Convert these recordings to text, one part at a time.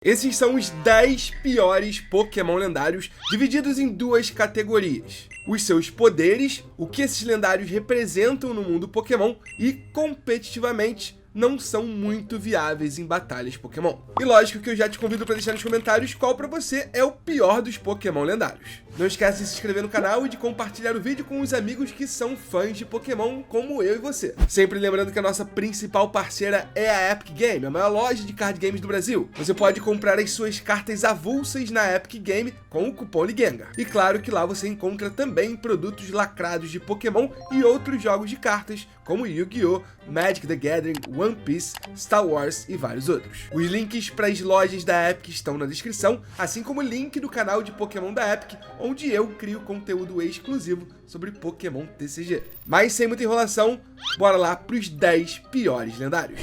Esses são os 10 piores Pokémon lendários, divididos em duas categorias: os seus poderes, o que esses lendários representam no mundo Pokémon e, competitivamente, não são muito viáveis em batalhas Pokémon. E lógico que eu já te convido para deixar nos comentários qual para você é o pior dos Pokémon lendários. Não esquece de se inscrever no canal e de compartilhar o vídeo com os amigos que são fãs de Pokémon como eu e você. Sempre lembrando que a nossa principal parceira é a Epic Game, a maior loja de card games do Brasil. Você pode comprar as suas cartas avulsas na Epic Game com o cupom LIGENGA. E claro que lá você encontra também produtos lacrados de Pokémon e outros jogos de cartas como Yu-Gi-Oh!, Magic the Gathering, One Piece, Star Wars e vários outros. Os links para as lojas da Epic estão na descrição, assim como o link do canal de Pokémon da Epic, onde eu crio conteúdo exclusivo sobre Pokémon TCG. Mas sem muita enrolação, bora lá para os 10 piores lendários.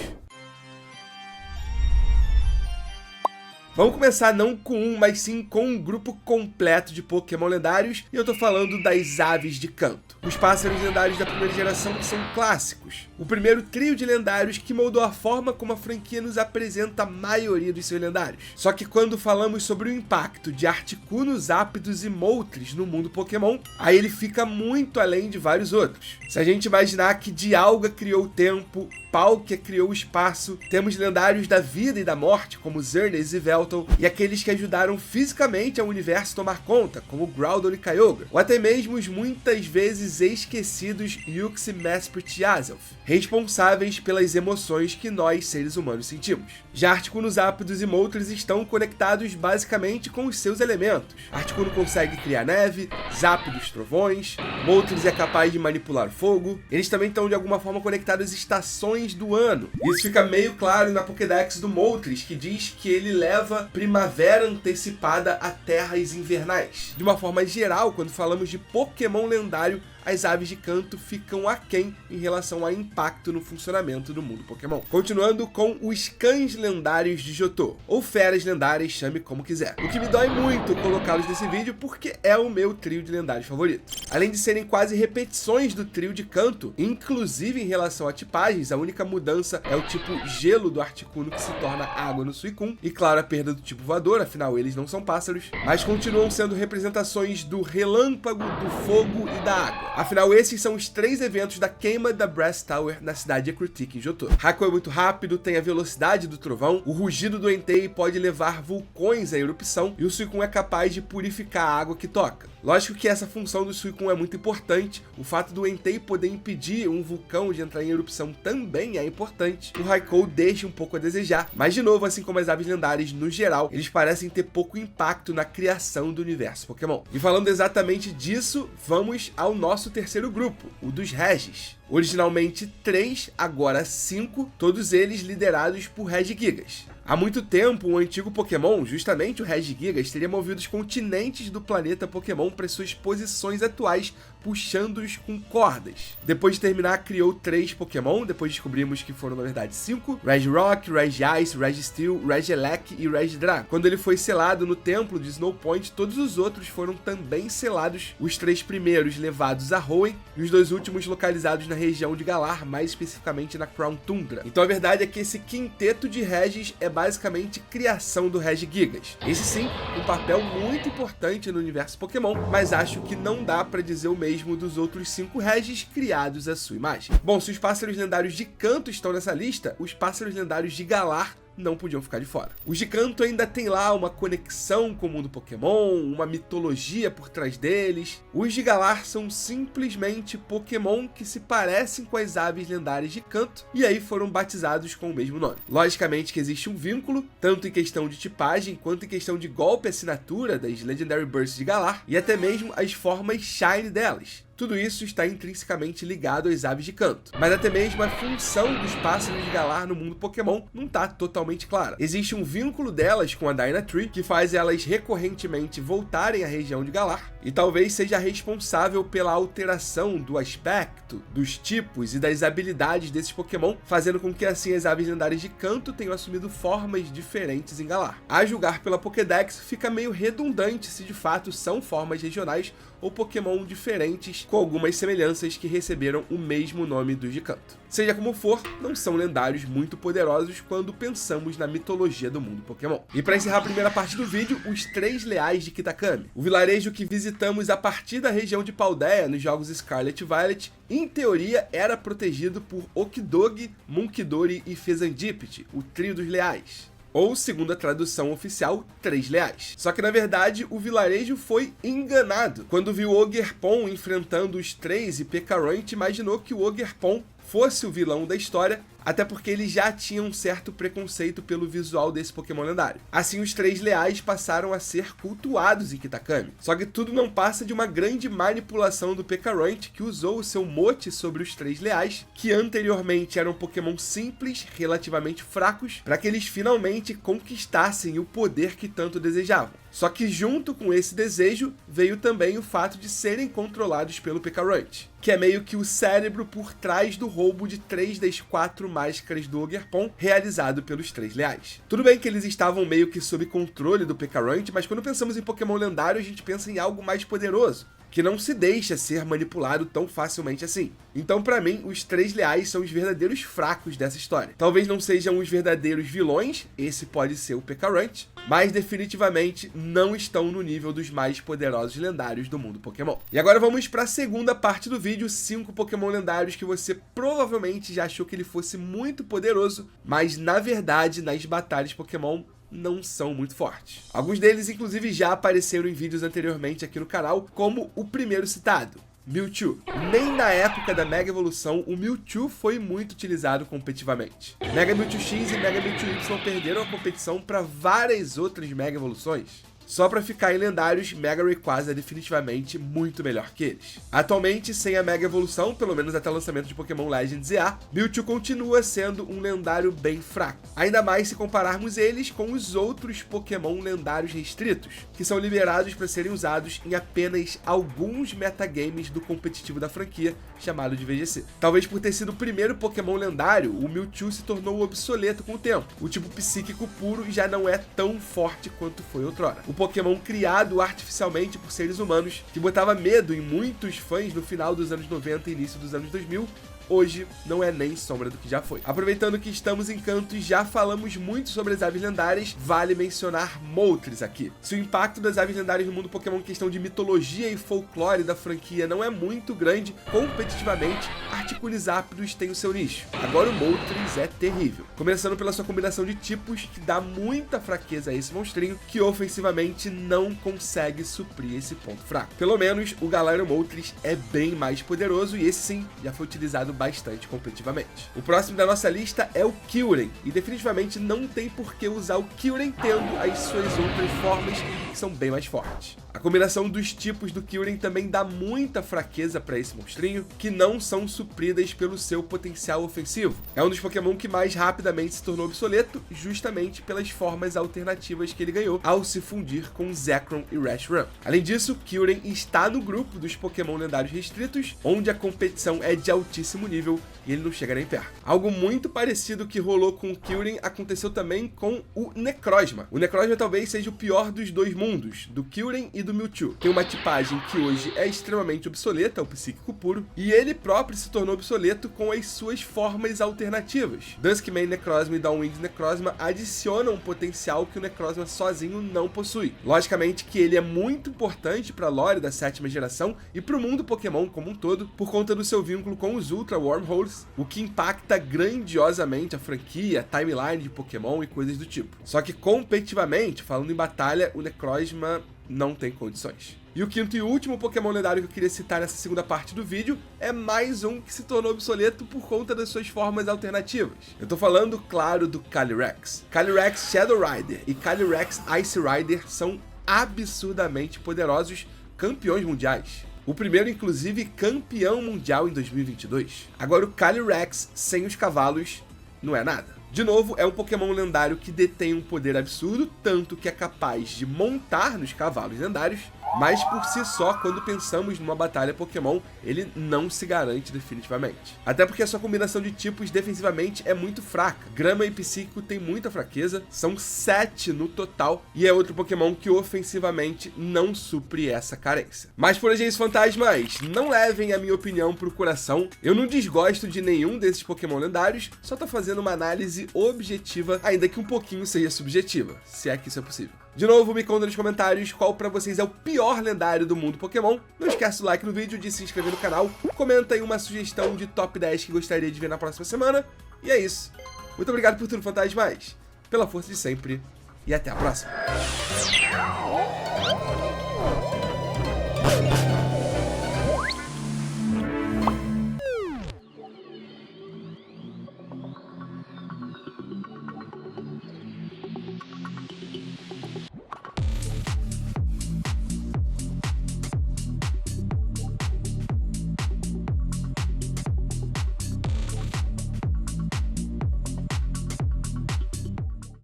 Vamos começar não com um, mas sim com um grupo completo de Pokémon lendários, e eu tô falando das aves de canto. Os pássaros lendários da primeira geração são clássicos. O primeiro trio de lendários que moldou a forma como a franquia nos apresenta a maioria dos seus lendários. Só que quando falamos sobre o impacto de Articuno, Zapdos e Moltres no mundo Pokémon, aí ele fica muito além de vários outros. Se a gente imaginar que Dialga criou o tempo, Palkia criou o espaço, temos lendários da vida e da morte, como Xerneas e Veltal, e aqueles que ajudaram fisicamente ao universo tomar conta, como Groudon e Kyogre, ou até mesmo os muitas vezes esquecidos Uxie, Mesprit e Azelf, responsáveis pelas emoções que nós, seres humanos, sentimos. Já Articuno, Zapdos e Moltres estão conectados basicamente com os seus elementos. Articuno consegue criar neve, Zapdos trovões, Moltres é capaz de manipular fogo, eles também estão de alguma forma conectados às estações do ano. Isso fica meio claro na Pokédex do Moltres, que diz que ele leva primavera antecipada a terras invernais. De uma forma geral, quando falamos de Pokémon lendário, as aves de canto ficam aquém em relação ao impacto no funcionamento do mundo Pokémon. Continuando com os cães lendários de Johto, ou feras lendárias, chame como quiser. O que me dói muito colocá-los nesse vídeo porque é o meu trio de lendários favorito. Além de serem quase repetições do trio de canto, inclusive em relação a tipagens, a única mudança é o tipo gelo do Articuno, que se torna água no Suicune, e claro, a perda do tipo voador, afinal eles não são pássaros, mas continuam sendo representações do relâmpago, do fogo e da água. Afinal, esses são os 3 eventos da queima da Brass Tower na cidade de Ecruteak, em Johto. Hako é muito rápido, tem a velocidade do trovão, o rugido do Entei pode levar vulcões à erupção, e o Suicune é capaz de purificar a água que toca. Lógico que essa função do Suicune é muito importante, o fato do Entei poder impedir um vulcão de entrar em erupção também é importante. O Raikou deixa um pouco a desejar, mas de novo, assim como as aves lendárias no geral, eles parecem ter pouco impacto na criação do universo Pokémon. E falando exatamente disso, vamos ao nosso terceiro grupo, o dos Regis. Originalmente 3, agora 5, todos eles liderados por Regigigas. Há muito tempo, um antigo Pokémon, justamente o Regigigas, teria movido os continentes do planeta Pokémon para suas posições atuais, puxando-os com cordas. Depois de terminar, criou 3 Pokémon, depois descobrimos que foram na verdade 5, Regirock, Regice, Registeel, Regieleki e Regidrago. Quando ele foi selado no templo de Snowpoint, todos os outros foram também selados, os 3 primeiros levados a Hoenn e os 2 últimos localizados na região de Galar, mais especificamente na Crown Tundra. Então a verdade é que esse quinteto de Regis é basicamente criação do Regigigas. Esse sim, um papel muito importante no universo Pokémon, mas acho que não dá pra dizer o mesmo dos outros 5 Regis criados à sua imagem. Bom, se os pássaros lendários de canto estão nessa lista, os pássaros lendários de Galar não podiam ficar de fora. Os de canto ainda tem lá uma conexão com o mundo Pokémon, uma mitologia por trás deles. Os de Galar são simplesmente Pokémon que se parecem com as aves lendárias de canto, e aí foram batizados com o mesmo nome. Logicamente que existe um vínculo, tanto em questão de tipagem, quanto em questão de golpe assinatura das Legendary Bursts de Galar, e até mesmo as formas Shine delas. Tudo isso está intrinsecamente ligado às aves de canto, mas até mesmo a função dos pássaros de Galar no mundo Pokémon não está totalmente clara. Existe um vínculo delas com a Dynatree, que faz elas recorrentemente voltarem à região de Galar, e talvez seja responsável pela alteração do aspecto, dos tipos e das habilidades desses Pokémon, fazendo com que assim as aves lendárias de canto tenham assumido formas diferentes em Galar. A julgar pela Pokédex, fica meio redundante se de fato são formas regionais ou Pokémon diferentes com algumas semelhanças que receberam o mesmo nome dos de canto. Seja como for, não são lendários muito poderosos quando pensamos na mitologia do mundo Pokémon. E para encerrar a primeira parte do vídeo, os 3 leais de Kitakami. O vilarejo que visitamos a partir da região de Paldea nos jogos Scarlet e Violet, em teoria era protegido por Okidogi, Munkidori e Fezandipiti, o trio dos leais. Ou, segundo a tradução oficial, 3 leais. Só que na verdade o vilarejo foi enganado. Quando viu Ogerpon enfrentando os 3 e Pekaroint, imaginou que o Ogerpon fosse o vilão da história, até porque ele já tinha um certo preconceito pelo visual desse Pokémon lendário. Assim, os 3 leais passaram a ser cultuados em Kitakami. Só que tudo não passa de uma grande manipulação do Pekaroint, que usou o seu mote sobre os 3 leais, que anteriormente eram Pokémon simples, relativamente fracos, para que eles finalmente conquistassem o poder que tanto desejavam. Só que junto com esse desejo, veio também o fato de serem controlados pelo Pekaroint, que é meio que o cérebro por trás do roubo de 3 das 4 máscaras do Ogerpon, realizado pelos 3 leais. Tudo bem que eles estavam meio que sob controle do Pekaroint, mas quando pensamos em Pokémon lendário, a gente pensa em algo mais poderoso, que não se deixa ser manipulado tão facilmente assim. Então, pra mim, os 3 leais são os verdadeiros fracos dessa história. Talvez não sejam os verdadeiros vilões, esse pode ser o Pekaroint, mas definitivamente não estão no nível dos mais poderosos lendários do mundo Pokémon. E agora vamos para a segunda parte do vídeo, 5 Pokémon lendários que você provavelmente já achou que ele fosse muito poderoso, mas na verdade, nas batalhas Pokémon, não são muito fortes. Alguns deles, inclusive, já apareceram em vídeos anteriormente aqui no canal, como o primeiro citado, Mewtwo. Nem na época da Mega Evolução, o Mewtwo foi muito utilizado competitivamente. Mega Mewtwo X e Mega Mewtwo Y perderam a competição para várias outras Mega Evoluções. Só para ficar em lendários, Mega Rayquaza é definitivamente muito melhor que eles. Atualmente, sem a Mega Evolução, pelo menos até o lançamento de Pokémon Legends EA, Mewtwo continua sendo um lendário bem fraco. Ainda mais se compararmos eles com os outros Pokémon lendários restritos, que são liberados para serem usados em apenas alguns metagames do competitivo da franquia, chamado de VGC. Talvez por ter sido o primeiro Pokémon lendário, o Mewtwo se tornou obsoleto com o tempo. O tipo psíquico puro já não é tão forte quanto foi outrora. O Pokémon criado artificialmente por seres humanos, que botava medo em muitos fãs no final dos anos 90 e início dos anos 2000, hoje não é nem sombra do que já foi. Aproveitando que estamos em Kanto e já falamos muito sobre as aves lendárias, vale mencionar Moltres aqui. Se o impacto das aves lendárias no mundo Pokémon em questão de mitologia e folclore da franquia não é muito grande, competitivamente, Articuno Zapdos tem o seu nicho. Agora o Moltres é terrível. Começando pela sua combinação de tipos, que dá muita fraqueza a esse monstrinho, que ofensivamente não consegue suprir esse ponto fraco. Pelo menos o Galarian Moltres é bem mais poderoso e esse sim já foi utilizado bastante competitivamente. O próximo da nossa lista é o Kyurem, e definitivamente não tem por que usar o Kyurem tendo as suas outras formas que são bem mais fortes. A combinação dos tipos do Kyurem também dá muita fraqueza para esse monstrinho, que não são supridas pelo seu potencial ofensivo. É um dos Pokémon que mais rapidamente se tornou obsoleto, justamente pelas formas alternativas que ele ganhou ao se fundir com Zekrom e Reshiram. Além disso, Kyurem está no grupo dos Pokémon lendários restritos, onde a competição é de altíssimo nível e ele não chega nem perto. Algo muito parecido que rolou com o Kyurem aconteceu também com o Necrozma. O Necrozma talvez seja o pior dos dois mundos, do Kyurem e do Mewtwo. Tem uma tipagem que hoje é extremamente obsoleta, o psíquico puro, e ele próprio se tornou obsoleto com as suas formas alternativas. Duskmane Necrozma e Downwind Necrozma adicionam um potencial que o Necrozma sozinho não possui. Logicamente que ele é muito importante para a lore da 7ª geração e para o mundo Pokémon como um todo, por conta do seu vínculo com os Ultra Wormholes, o que impacta grandiosamente a franquia, a timeline de Pokémon e coisas do tipo. Só que competitivamente, falando em batalha, o Necrozma não tem condições. E o quinto e último Pokémon lendário que eu queria citar nessa segunda parte do vídeo é mais um que se tornou obsoleto por conta das suas formas alternativas. Eu tô falando, claro, do Calyrex. Calyrex Shadow Rider e Calyrex Ice Rider são absurdamente poderosos campeões mundiais. O primeiro, inclusive, campeão mundial em 2022. Agora, o Calyrex sem os cavalos não é nada. De novo, é um Pokémon lendário que detém um poder absurdo, tanto que é capaz de montar nos cavalos lendários, mas por si só, quando pensamos numa batalha Pokémon, ele não se garante definitivamente. Até porque a sua combinação de tipos defensivamente é muito fraca. Grama e Psíquico tem muita fraqueza, são 7 no total, e é outro Pokémon que ofensivamente não supre essa carência. Mas por hoje é isso, fantasmas, não levem a minha opinião pro coração, eu não desgosto de nenhum desses Pokémon lendários, só tô fazendo uma análise objetiva, ainda que um pouquinho seja subjetiva, se é que isso é possível. De novo, me conta nos comentários qual pra vocês é o pior lendário do mundo Pokémon. Não esquece do like no vídeo, de se inscrever no canal, comenta aí uma sugestão de top 10 que gostaria de ver na próxima semana. E é isso. Muito obrigado por tudo, fantasmas, pela força de sempre, e até a próxima.